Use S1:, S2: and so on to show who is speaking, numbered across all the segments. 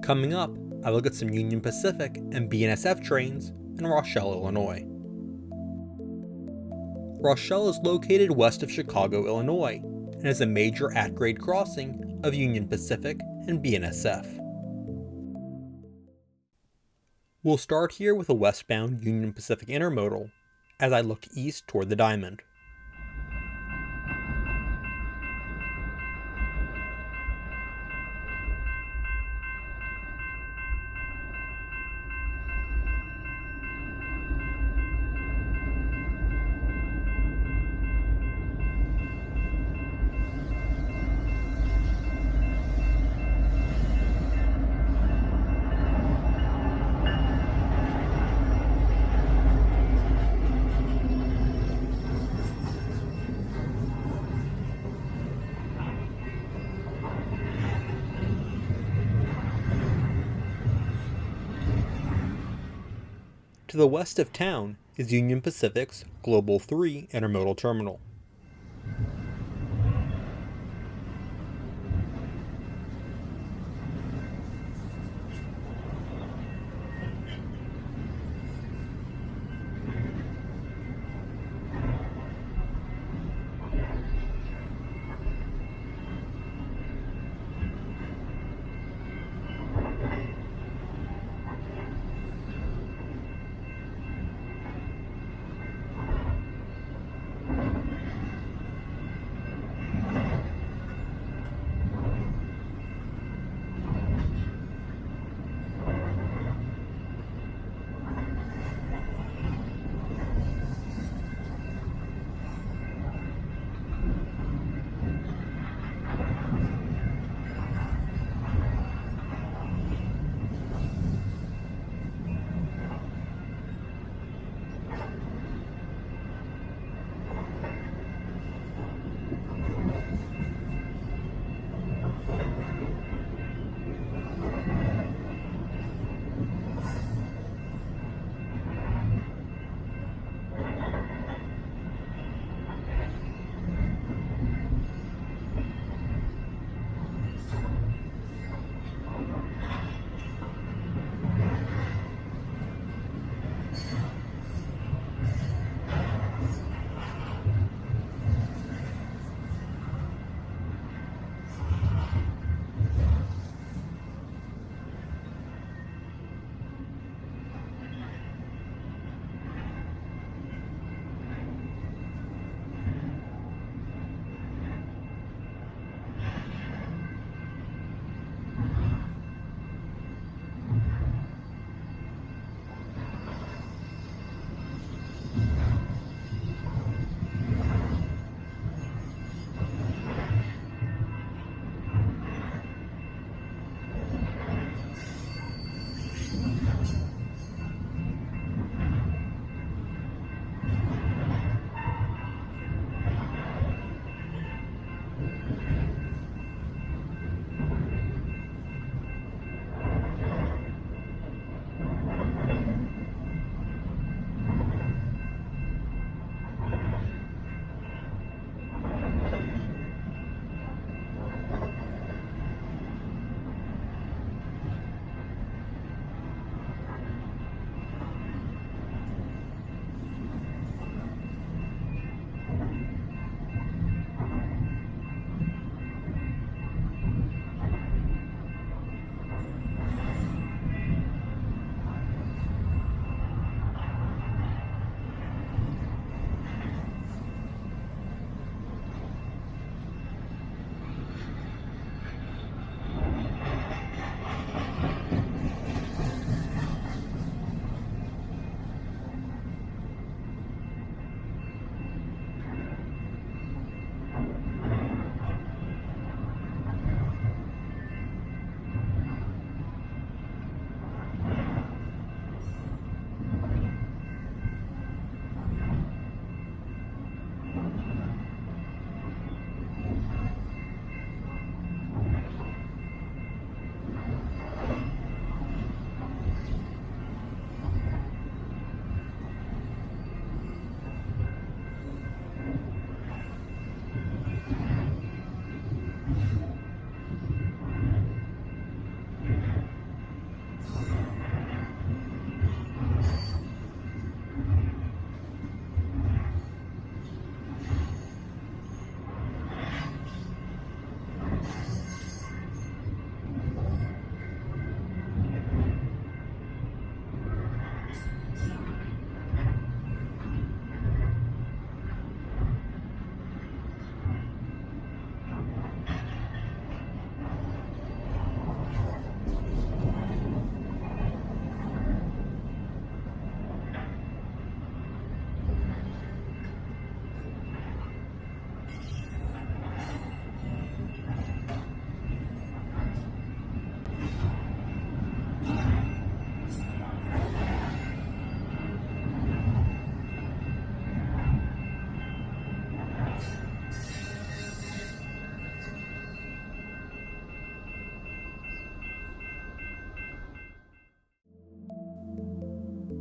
S1: Coming up, I look at some Union Pacific and BNSF trains in Rochelle, Illinois. Rochelle is located west of Chicago, Illinois, and is a major at-grade crossing of Union Pacific and BNSF. We'll start here with a westbound Union Pacific intermodal as I look east toward the Diamond. To the west of town is Union Pacific's Global 3 intermodal terminal.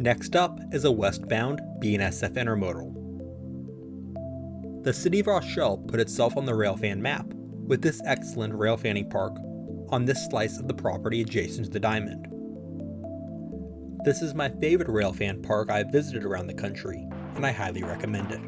S1: Next up is a westbound BNSF intermodal. The city of Rochelle put itself on the railfan map with this excellent railfanning park on this slice of the property adjacent to the Diamond. This is my favorite railfan park I've visited around the country, and I highly recommend it.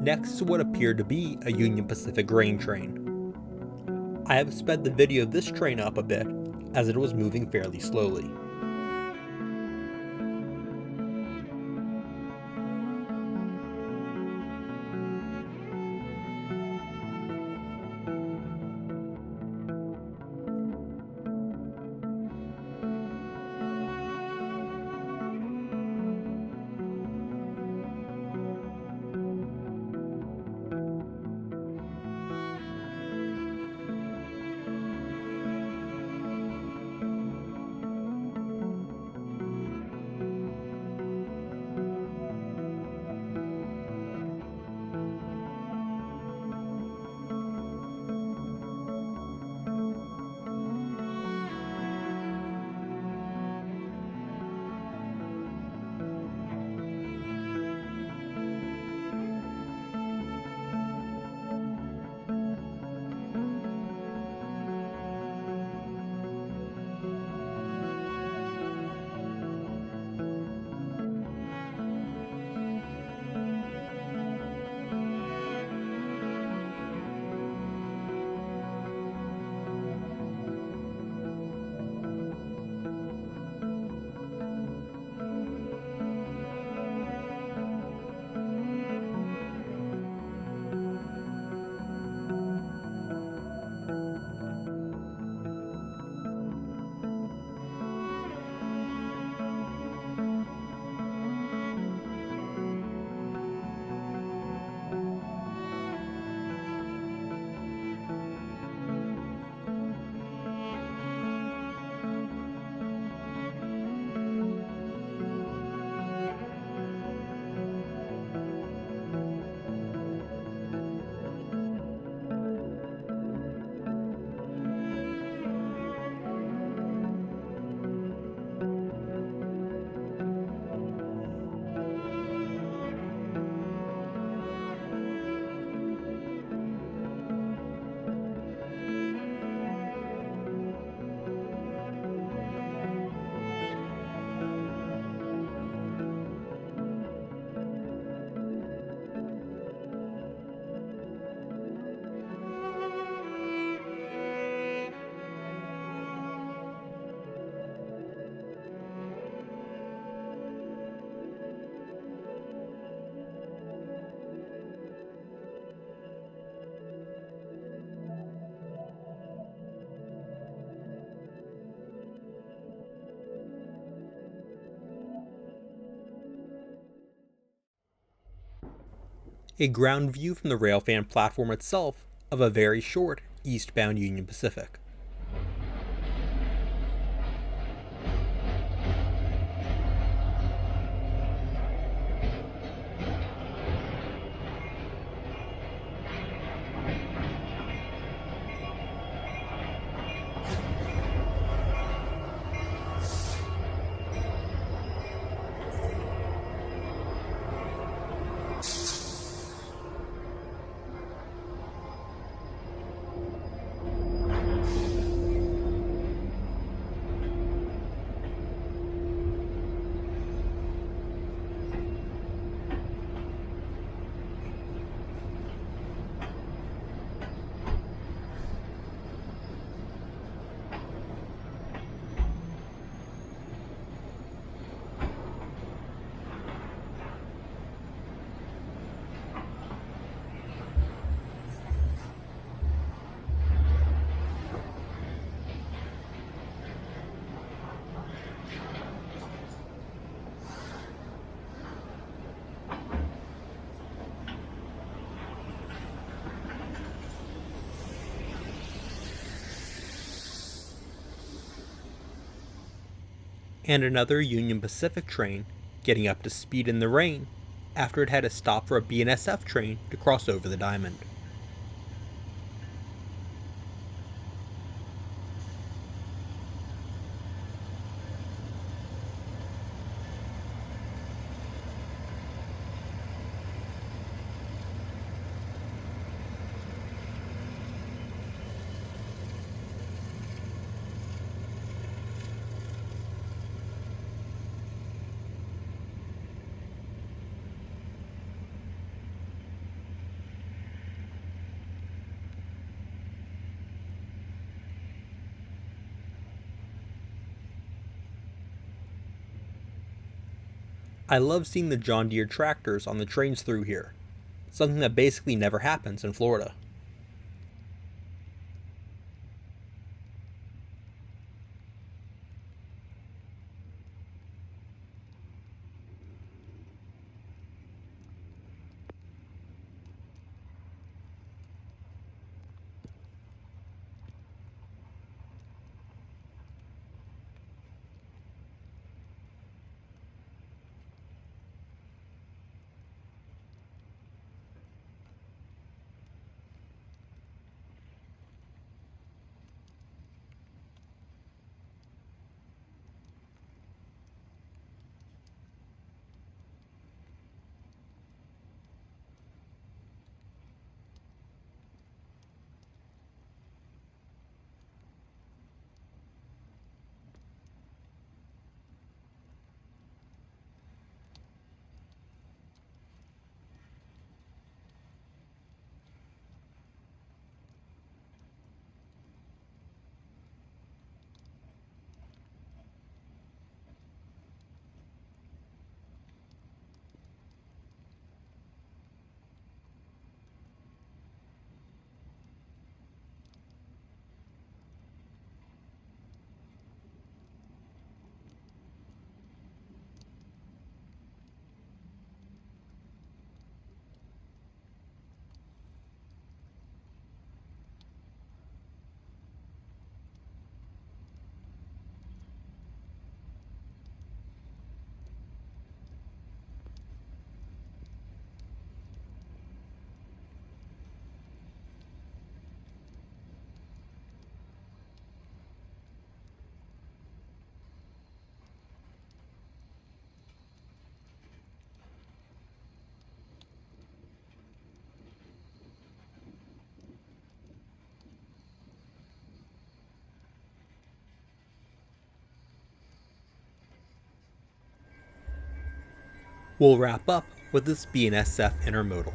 S1: Next is what appeared to be a Union Pacific grain train. I have sped the video of this train up a bit, as it was moving fairly slowly. a ground view from the railfan platform itself of a very short eastbound Union Pacific. And another Union Pacific train getting up to speed in the rain after it had to stop for a BNSF train to cross over the diamond. I love seeing the John Deere tractors on the trains through here, something that basically never happens in Florida. We'll wrap up with this BNSF intermodal.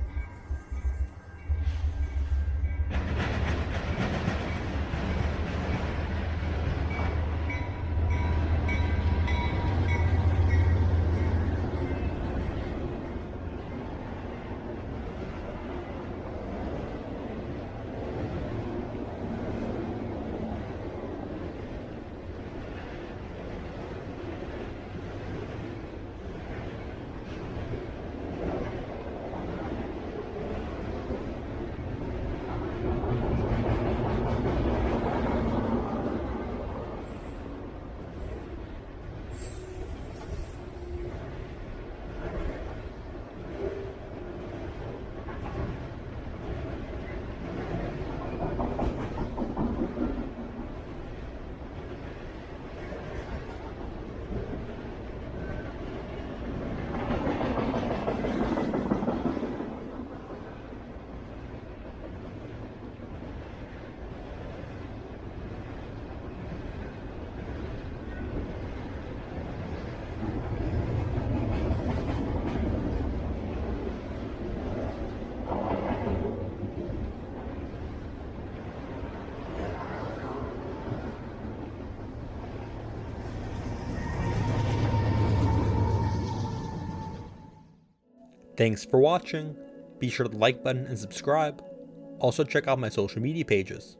S1: Thanks for watching. Be sure to like button and subscribe. Also check out my social media pages.